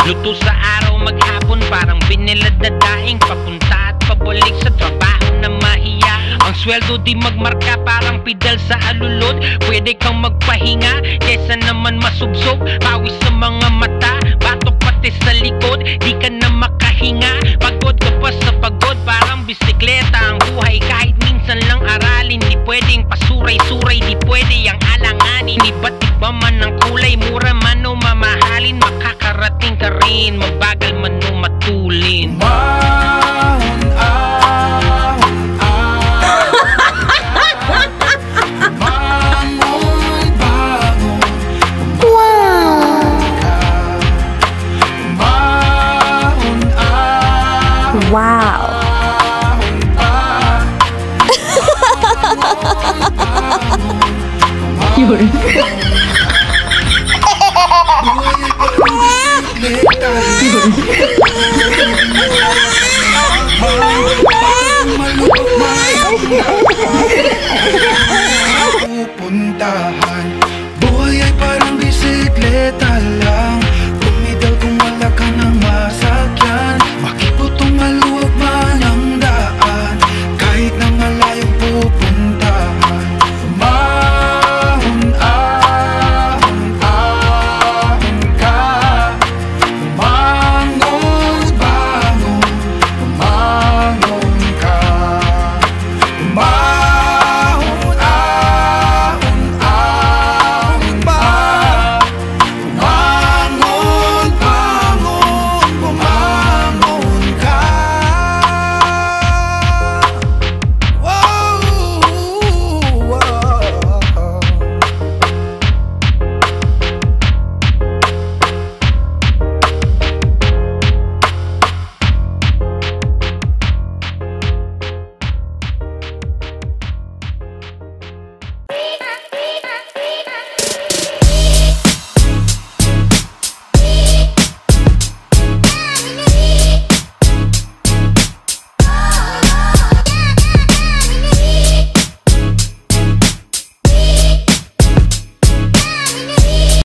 Luto sa araw maghapon, parang binilad na daing. Papunta at pabalik sa trabaho na mahiyain. Ang sweldo di magmarka, parang pidal sa alulod. Pwede kang magpahinga, kesa naman masubsob. Pawis sa mga mata, batok pati sa likod. Di ka na makahinga, pagod ka pa sa pagod. Parang bisikleta ang buhay, kahit minsan lang aralin. Di pwedeng pasuray-suray, di pwede ang alanganin. Iba't iba man ang kulay, mura man o mamahalin. Makakarating ka rin, mabagal man o matulin. Wow! Yun. Yun.